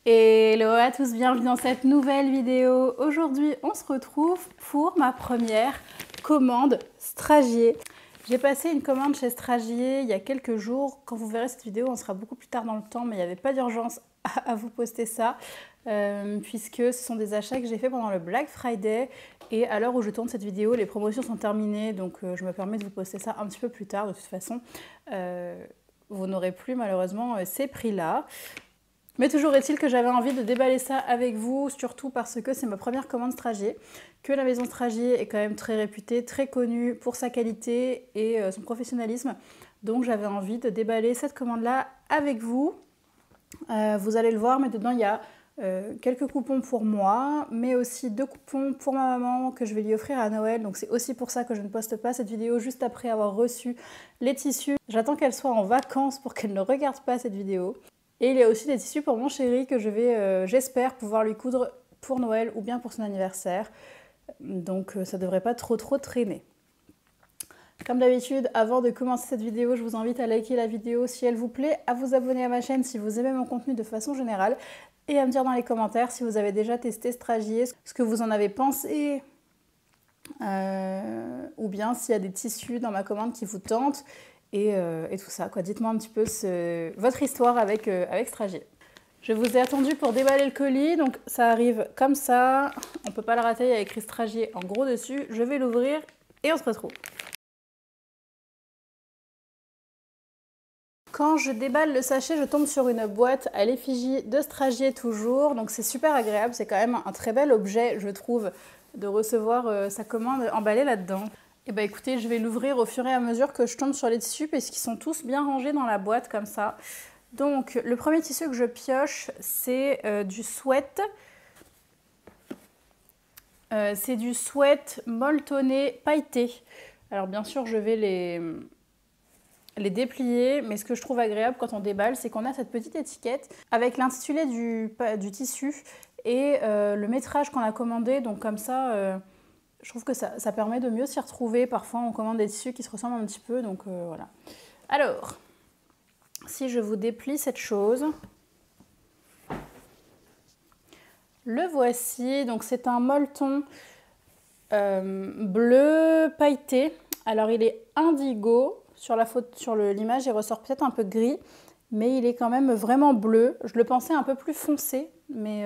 Hello à tous, bienvenue dans cette nouvelle vidéo. Aujourd'hui, on se retrouve pour ma première commande Stragier. J'ai passé une commande chez Stragier il y a quelques jours. Quand vous verrez cette vidéo, on sera beaucoup plus tard dans le temps, mais il n'y avait pas d'urgence à vous poster ça, puisque ce sont des achats que j'ai fait pendant le Black Friday. Et à l'heure où je tourne cette vidéo, les promotions sont terminées, donc je me permets de vous poster ça un petit peu plus tard. De toute façon, vous n'aurez plus malheureusement ces prix-là. Mais toujours est-il que j'avais envie de déballer ça avec vous, surtout parce que c'est ma première commande Stragier, que la maison Stragier est quand même très réputée, très connue pour sa qualité et son professionnalisme. Donc j'avais envie de déballer cette commande-là avec vous. Vous allez le voir, mais dedans il y a quelques coupons pour moi, mais aussi 2 coupons pour ma maman que je vais lui offrir à Noël. Donc c'est aussi pour ça que je ne poste pas cette vidéo juste après avoir reçu les tissus. J'attends qu'elle soit en vacances pour qu'elle ne regarde pas cette vidéo. Et il y a aussi des tissus pour mon chéri que je vais, j'espère, pouvoir lui coudre pour Noël ou bien pour son anniversaire. Donc ça ne devrait pas trop traîner. Comme d'habitude, avant de commencer cette vidéo, je vous invite à liker la vidéo si elle vous plaît, à vous abonner à ma chaîne si vous aimez mon contenu de façon générale et à me dire dans les commentaires si vous avez déjà testé Stragier, ce que vous en avez pensé ou bien s'il y a des tissus dans ma commande qui vous tentent. Et tout ça, quoi. Dites-moi un petit peu votre histoire avec Stragier. Je vous ai attendu pour déballer le colis, donc ça arrive comme ça. On ne peut pas le rater, il y a écrit Stragier en gros dessus. Je vais l'ouvrir et on se retrouve. Quand je déballe le sachet, je tombe sur une boîte à l'effigie de Stragier toujours. Donc c'est super agréable, c'est quand même un très bel objet, je trouve, de recevoir sa commande emballée là-dedans. Et bah écoutez, je vais l'ouvrir au fur et à mesure que je tombe sur les tissus parce qu'ils sont tous bien rangés dans la boîte comme ça. Donc le premier tissu que je pioche, c'est du sweat. C'est du sweat molletonné pailleté. Alors bien sûr, je vais les déplier, mais ce que je trouve agréable quand on déballe, c'est qu'on a cette petite étiquette avec l'intitulé du tissu et le métrage qu'on a commandé. Donc comme ça... je trouve que ça permet de mieux s'y retrouver. Parfois, on commande des tissus qui se ressemblent un petit peu, donc voilà. Alors, si je vous déplie cette chose, le voici. Donc, c'est un molleton bleu pailleté. Alors, il est indigo. Sur l'image, il ressort peut-être un peu gris, mais il est quand même vraiment bleu. Je le pensais un peu plus foncé, mais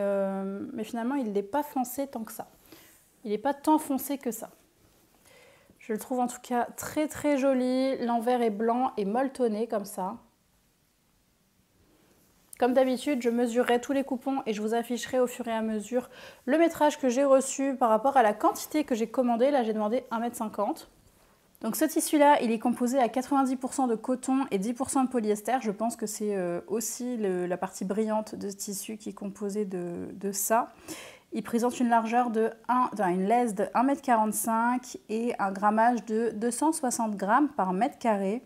finalement, il n'est pas foncé tant que ça. Il n'est pas tant foncé que ça. Je le trouve en tout cas très joli. L'envers est blanc et molletonné comme ça. Comme d'habitude, je mesurerai tous les coupons et je vous afficherai au fur et à mesure le métrage que j'ai reçu par rapport à la quantité que j'ai commandée. Là, j'ai demandé 1,50 m. Donc ce tissu-là, il est composé à 90% de coton et 10% de polyester. Je pense que c'est aussi la partie brillante de ce tissu qui est composée de ça. Il présente une largeur une laisse de 1,45 m et un grammage de 260 g par mètre carré.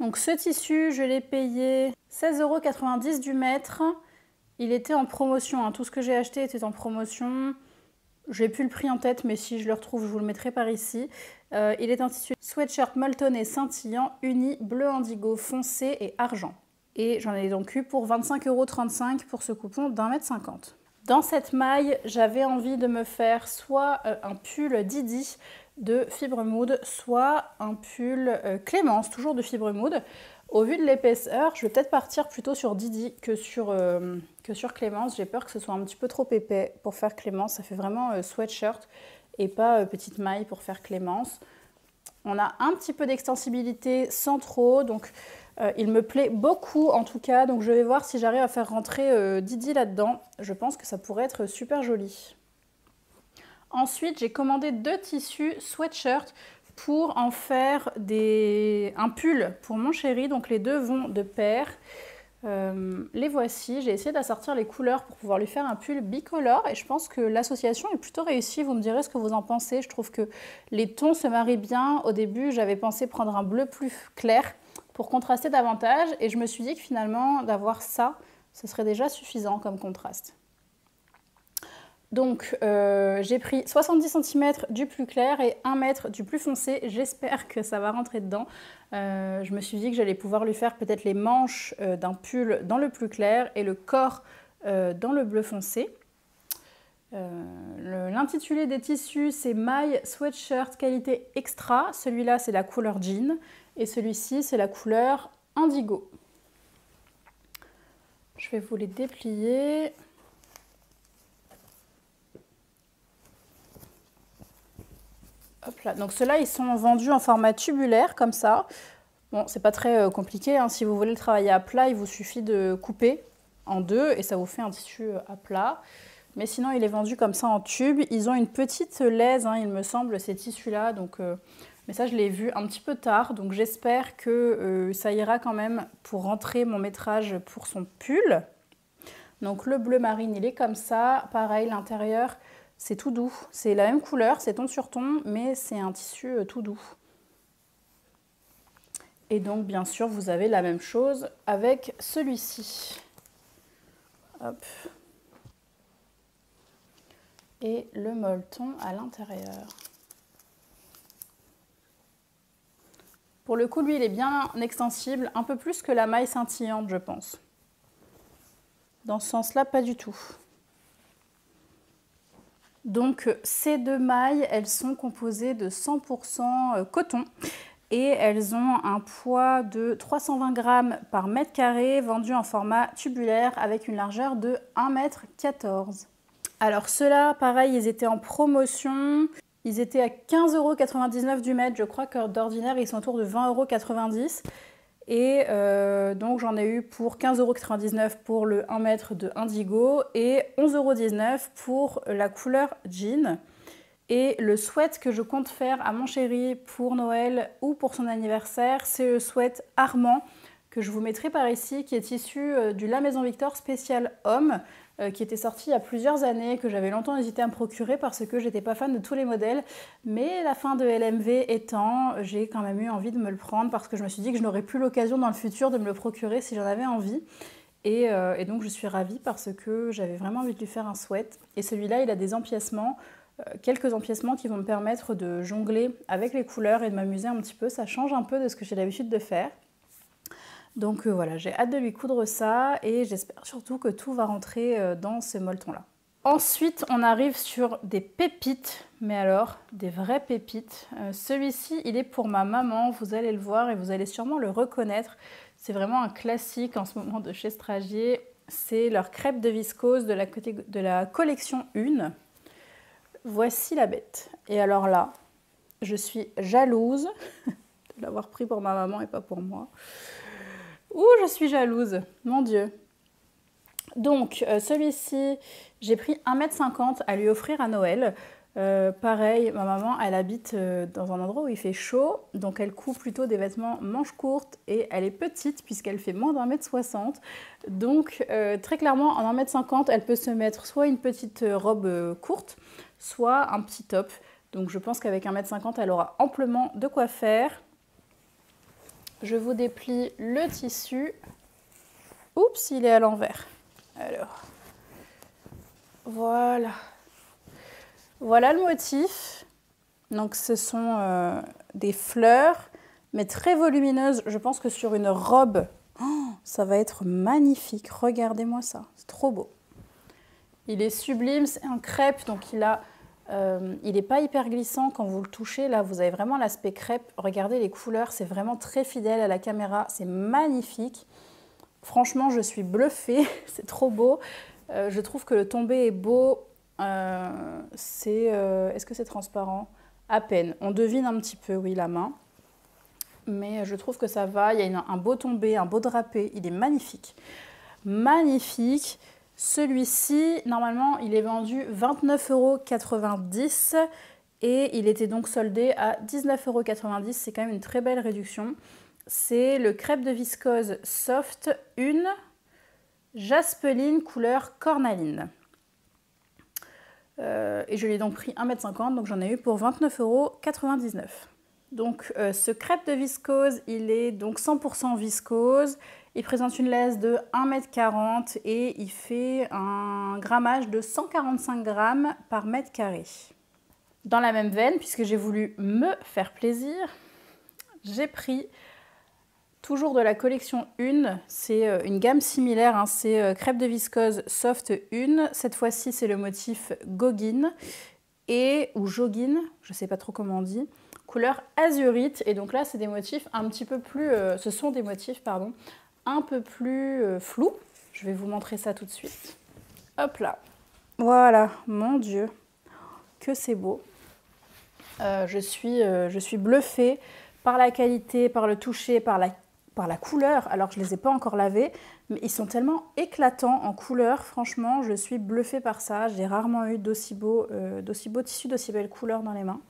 Donc ce tissu, je l'ai payé 16,90 € du mètre. Il était en promotion, hein. Tout ce que j'ai acheté était en promotion. J'ai plus le prix en tête, mais si je le retrouve, je vous le mettrai par ici. Il est intitulé Sweatshirt molletonné scintillant, uni, bleu indigo foncé et argent. Et j'en ai donc eu pour 25,35 € pour ce coupon d'1,50 m. Dans cette maille, j'avais envie de me faire soit un pull Didi de fibre mood, soit un pull Clémence, toujours de fibre mood. Au vu de l'épaisseur, je vais peut-être partir plutôt sur Didi que sur Clémence. J'ai peur que ce soit un petit peu trop épais pour faire Clémence. Ça fait vraiment sweatshirt et pas petite maille pour faire Clémence. On a un petit peu d'extensibilité sans trop, donc... il me plaît beaucoup en tout cas, donc je vais voir si j'arrive à faire rentrer Didi là-dedans. Je pense que ça pourrait être super joli. Ensuite, j'ai commandé 2 tissus sweatshirt pour en faire un pull pour mon chéri. Donc les deux vont de pair. Les voici. J'ai essayé d'assortir les couleurs pour pouvoir lui faire un pull bicolore et je pense que l'association est plutôt réussie. Vous me direz ce que vous en pensez. Je trouve que les tons se marient bien. Au début, j'avais pensé prendre un bleu plus clair pour contraster davantage et je me suis dit que finalement d'avoir ça, ce serait déjà suffisant comme contraste. Donc j'ai pris 70 cm du plus clair et 1 m du plus foncé, j'espère que ça va rentrer dedans. Je me suis dit que j'allais pouvoir lui faire peut-être les manches d'un pull dans le plus clair et le corps dans le bleu foncé. L'intitulé des tissus, c'est My Sweatshirt qualité extra. Celui-là, c'est la couleur jean. Et celui-ci, c'est la couleur indigo. Je vais vous les déplier. Hop là. Donc ceux-là, ils sont vendus en format tubulaire, comme ça. Bon, c'est pas très compliqué, hein. Si vous voulez le travailler à plat, il vous suffit de couper en deux et ça vous fait un tissu à plat. Mais sinon, il est vendu comme ça en tube. Ils ont une petite laise, hein, il me semble, ces tissus-là. Donc, mais ça, je l'ai vu un petit peu tard. Donc j'espère que ça ira quand même pour rentrer mon métrage pour son pull. Donc le bleu marine, il est comme ça. Pareil, l'intérieur, c'est tout doux. C'est la même couleur, c'est ton sur ton, mais c'est un tissu tout doux. Et donc, bien sûr, vous avez la même chose avec celui-ci. Hop. Et le molleton à l'intérieur. Pour le coup, lui, il est bien extensible, un peu plus que la maille scintillante, je pense. Dans ce sens-là, pas du tout. Donc, ces deux mailles, elles sont composées de 100% coton. Et elles ont un poids de 320 grammes par mètre carré, vendu en format tubulaire avec une largeur de 1,14 m. Alors ceux-là, pareil, ils étaient en promotion. Ils étaient à 15,99 € du mètre. Je crois que d'ordinaire, ils sont autour de 20,90 €. Et donc j'en ai eu pour 15,99 € pour le 1 mètre de indigo et 11,19 € pour la couleur jean. Et le sweat que je compte faire à mon chéri pour Noël ou pour son anniversaire, c'est le sweat Armand que je vous mettrai par ici, qui est issu du La Maison Victor spécial homme, qui était sorti il y a plusieurs années, que j'avais longtemps hésité à me procurer parce que j'étais pas fan de tous les modèles. Mais la fin de LMV étant, j'ai quand même eu envie de me le prendre parce que je me suis dit que je n'aurais plus l'occasion dans le futur de me le procurer si j'en avais envie. Et donc je suis ravie parce que j'avais vraiment envie de lui faire un sweat. Et celui-là, il a des empiècements. Quelques empiècements qui vont me permettre de jongler avec les couleurs et de m'amuser un petit peu. Ça change un peu de ce que j'ai l'habitude de faire. Donc voilà, j'ai hâte de lui coudre ça et j'espère surtout que tout va rentrer dans ce molleton-là. Ensuite, on arrive sur des pépites, mais alors des vraies pépites. Celui-ci, il est pour ma maman, vous allez le voir et vous allez sûrement le reconnaître. C'est vraiment un classique en ce moment de chez Stragier. C'est leur crêpe de viscose de la collection 1. Voici la bête. Et alors là, je suis jalouse de l'avoir pris pour ma maman et pas pour moi. Ouh, je suis jalouse, mon Dieu. Donc, celui-ci, j'ai pris 1,50 m à lui offrir à Noël. Pareil, ma maman, elle habite dans un endroit où il fait chaud, donc elle coud plutôt des vêtements manches courtes et elle est petite puisqu'elle fait moins d'1,60 m. Donc, très clairement, en 1,50 m, elle peut se mettre soit une petite robe courte, soit un petit top. Donc je pense qu'avec 1,50 m, elle aura amplement de quoi faire. Je vous déplie le tissu. Oups, il est à l'envers. Alors, voilà. Voilà le motif. Donc ce sont des fleurs, mais très volumineuses. Je pense que sur une robe, ça va être magnifique. Regardez-moi ça, c'est trop beau. Il est sublime, c'est un crêpe, donc il n'est pas hyper glissant quand vous le touchez. Là, vous avez vraiment l'aspect crêpe. Regardez les couleurs, c'est vraiment très fidèle à la caméra. C'est magnifique. Franchement, je suis bluffée. C'est trop beau. Je trouve que le tombé est beau. Est-ce que c'est transparent? À peine. On devine un petit peu, oui, la main. Mais je trouve que ça va. Il y a un beau tombé, un beau drapé. Il est magnifique. Magnifique. Celui-ci, normalement, il est vendu 29,90 € et il était donc soldé à 19,90 €. C'est quand même une très belle réduction. C'est le crêpe de viscose soft, une jaspeline couleur cornaline. Et je l'ai donc pris 1,50 m, donc j'en ai eu pour 29,99 €. Donc ce crêpe de viscose, il est donc 100% viscose. Il présente une laisse de 1,40 m et il fait un grammage de 145 grammes par mètre carré. Dans la même veine, puisque j'ai voulu me faire plaisir, j'ai pris Toujours de la collection 1, c'est une gamme similaire, hein, c'est crêpe de viscose soft 1. Cette fois-ci, c'est le motif Gauguin ou Joguine, je ne sais pas trop comment on dit, couleur azurite. Et donc là, c'est des motifs un petit peu plus, ce sont des motifs, pardon, un peu plus flous. Je vais vous montrer ça tout de suite. Hop là, voilà, mon Dieu, que c'est beau. Je suis bluffée par la qualité, par le toucher, par la couleur, alors que je ne les ai pas encore lavés, mais ils sont tellement éclatants en couleur, franchement, je suis bluffée par ça. J'ai rarement eu d'aussi beau tissu, d'aussi belle couleur dans les mains.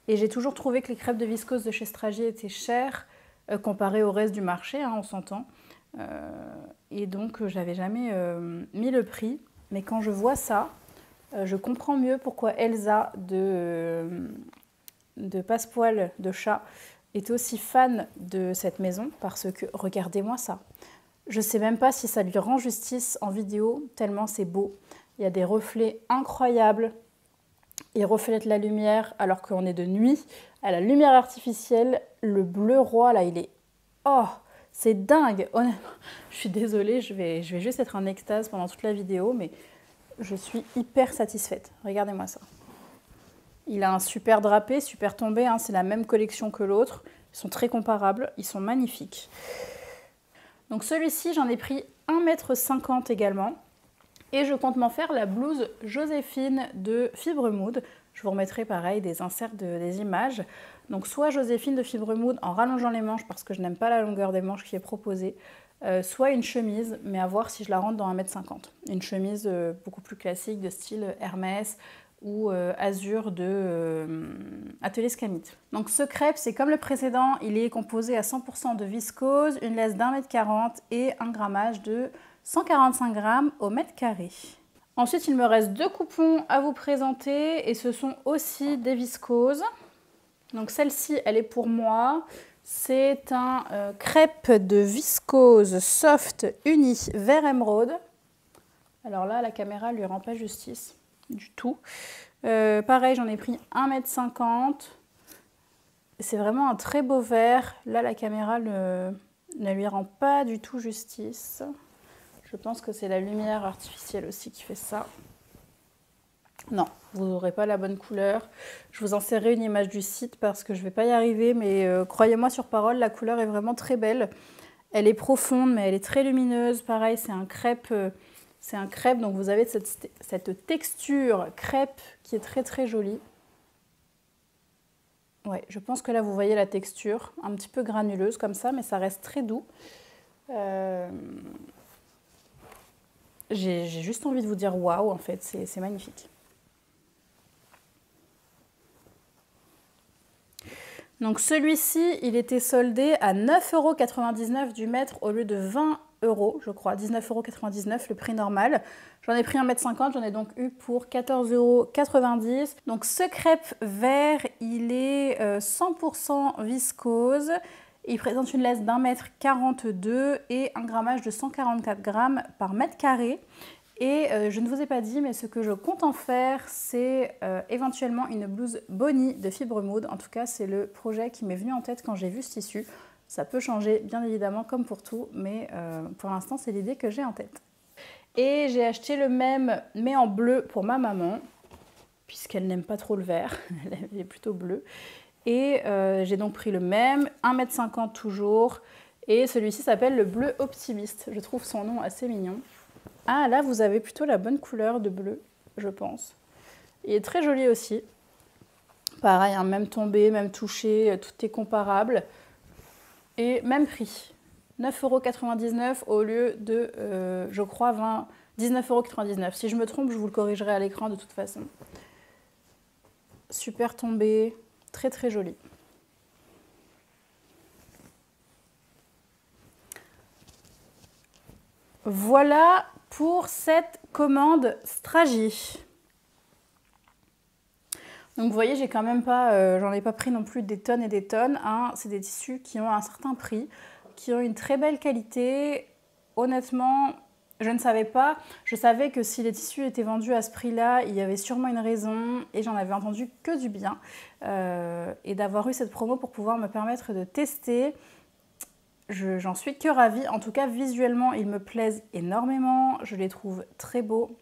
Et j'ai toujours trouvé que les crêpes de viscose de chez Stragier étaient chères, comparées au reste du marché, hein, on s'entend. Et donc, j'avais jamais mis le prix, mais quand je vois ça, je comprends mieux pourquoi Elsa de Passepoil de chat est aussi fan de cette maison, parce que regardez-moi ça. Je ne sais même pas si ça lui rend justice en vidéo, tellement c'est beau. Il y a des reflets incroyables. Il reflète la lumière alors qu'on est de nuit. À la lumière artificielle, le bleu roi, là, il est... Oh, c'est dingue. Honnêtement, je suis désolée, je vais juste être en extase pendant toute la vidéo, mais je suis hyper satisfaite. Regardez-moi ça. Il a un super drapé, super tombé, hein, c'est la même collection que l'autre. Ils sont très comparables, ils sont magnifiques. Donc celui-ci, j'en ai pris 1,50 m également. Et je compte m'en faire la blouse Joséphine de Fibremood. Je vous remettrai pareil des inserts des images. Donc soit Joséphine de Fibremood en rallongeant les manches parce que je n'aime pas la longueur des manches qui est proposée. Soit une chemise, mais à voir si je la rentre dans 1,50 m. Une chemise beaucoup plus classique de style Hermès, ou azur de Atelier Scamit. Donc ce crêpe, c'est comme le précédent, il est composé à 100% de viscose, une laisse d'1,40 m et un grammage de 145 g au mètre carré. Ensuite, il me reste 2 coupons à vous présenter et ce sont aussi des viscoses. Donc celle-ci, elle est pour moi. C'est un crêpe de viscose soft uni vert émeraude. Alors là, la caméra lui rend pas justice du tout. Pareil, j'en ai pris 1,50 m. C'est vraiment un très beau vert. Là, la caméra ne lui rend pas du tout justice. Je pense que c'est la lumière artificielle aussi qui fait ça. Non, vous n'aurez pas la bonne couleur. Je vous enverrai une image du site parce que je ne vais pas y arriver, mais croyez-moi sur parole, la couleur est vraiment très belle. Elle est profonde, mais elle est très lumineuse. Pareil, c'est un crêpe... donc vous avez cette texture crêpe qui est très très jolie. Ouais, je pense que là vous voyez la texture, un petit peu granuleuse comme ça, mais ça reste très doux. J'ai juste envie de vous dire waouh, en fait, c'est magnifique. Donc celui-ci, il était soldé à 9,99 € du mètre au lieu de 20 €, je crois, 19,99 € le prix normal. J'en ai pris 1,50 m, j'en ai donc eu pour 14,90 €. Donc ce crêpe vert, il est 100% viscose. Il présente une laisse d'1,42 m et un grammage de 144 g par mètre carré. Et je ne vous ai pas dit, mais ce que je compte en faire, c'est éventuellement une blouse Bonnie de Fibremood. En tout cas, c'est le projet qui m'est venu en tête quand j'ai vu ce tissu. Ça peut changer, bien évidemment, comme pour tout, mais pour l'instant, c'est l'idée que j'ai en tête. Et j'ai acheté le même, mais en bleu pour ma maman, puisqu'elle n'aime pas trop le vert, elle est plutôt bleue. Et j'ai donc pris le même, 1,50 m toujours, et celui-ci s'appelle le bleu optimiste. Je trouve son nom assez mignon. Ah, là, vous avez plutôt la bonne couleur de bleu, je pense. Il est très joli aussi. Pareil, hein, même tombé, même touché, tout est comparable. Et même prix, 9,99 € au lieu de, je crois, 19,99 €. Si je me trompe, je vous le corrigerai à l'écran de toute façon. Super tombé, très très joli. Voilà pour cette commande Stragy. Donc vous voyez, j'ai quand même pas, j'en ai pas pris non plus des tonnes et des tonnes. Hein. C'est des tissus qui ont un certain prix, qui ont une très belle qualité. Honnêtement, je ne savais pas. Je savais que si les tissus étaient vendus à ce prix-là, il y avait sûrement une raison et j'en avais entendu que du bien. Et d'avoir eu cette promo pour pouvoir me permettre de tester. j'en suis que ravie. En tout cas, visuellement, ils me plaisent énormément. Je les trouve très beaux.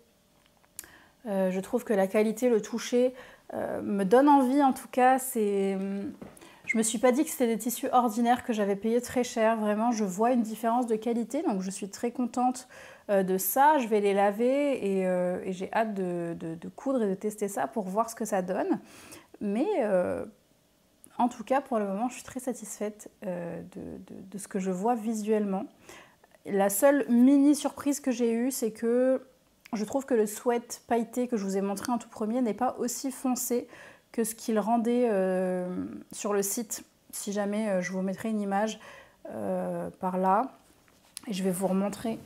Je trouve que la qualité, le toucher me donne envie. En tout cas, je me suis pas dit que c'était des tissus ordinaires que j'avais payé très cher. Vraiment, je vois une différence de qualité. Donc, je suis très contente de ça. Je vais les laver et j'ai hâte de coudre et de tester ça pour voir ce que ça donne. Mais en tout cas, pour le moment, je suis très satisfaite de ce que je vois visuellement. La seule mini surprise que j'ai eue, c'est que je trouve que le sweat pailleté que je vous ai montré en tout premier n'est pas aussi foncé que ce qu'il rendait sur le site. Si jamais, je vous mettrai une image par là. Et je vais vous remontrer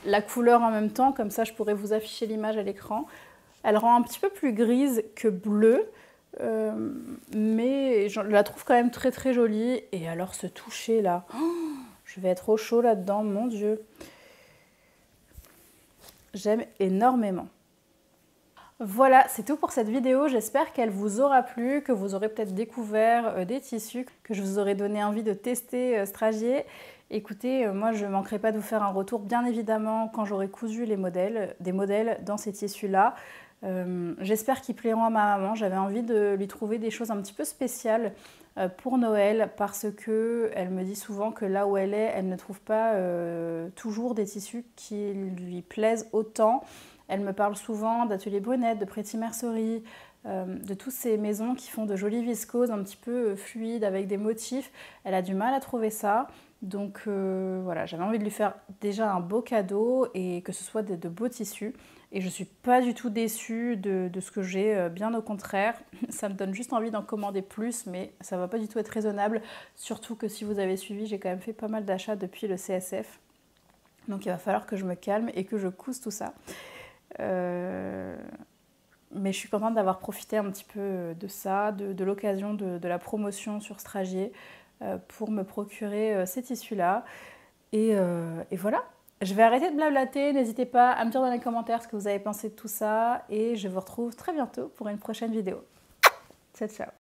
la couleur en même temps, comme ça je pourrais vous afficher l'image à l'écran. Elle rend un petit peu plus grise que bleue. Mais je la trouve quand même très très jolie. Et alors ce toucher là, je vais être au chaud là-dedans, mon Dieu. J'aime énormément. Voilà, c'est tout pour cette vidéo. J'espère qu'elle vous aura plu, que vous aurez peut-être découvert des tissus, que je vous aurai donné envie de tester Stragier. Écoutez, moi je ne manquerai pas de vous faire un retour, bien évidemment, quand j'aurai cousu des modèles dans ces tissus-là. J'espère qu'ils plairont à ma maman. J'avais envie de lui trouver des choses un petit peu spéciales pour Noël parce qu'elle me dit souvent que là où elle est, elle ne trouve pas toujours des tissus qui lui plaisent autant. Elle me parle souvent d'Atelier Brunette, de Pretty Mercerie, de toutes ces maisons qui font de jolies viscoses un petit peu fluides avec des motifs. Elle a du mal à trouver ça. Donc voilà, j'avais envie de lui faire déjà un beau cadeau et que ce soit de beaux tissus. Et je ne suis pas du tout déçue de ce que j'ai, bien au contraire. Ça me donne juste envie d'en commander plus, mais ça ne va pas du tout être raisonnable. Surtout que si vous avez suivi, j'ai quand même fait pas mal d'achats depuis le CSF. Donc il va falloir que je me calme et que je couse tout ça. Mais je suis contente d'avoir profité un petit peu de ça, de l'occasion de la promotion sur Stragier pour me procurer ces tissus-là. Et voilà. Je vais arrêter de blablater, n'hésitez pas à me dire dans les commentaires ce que vous avez pensé de tout ça et je vous retrouve très bientôt pour une prochaine vidéo. Ciao, ciao!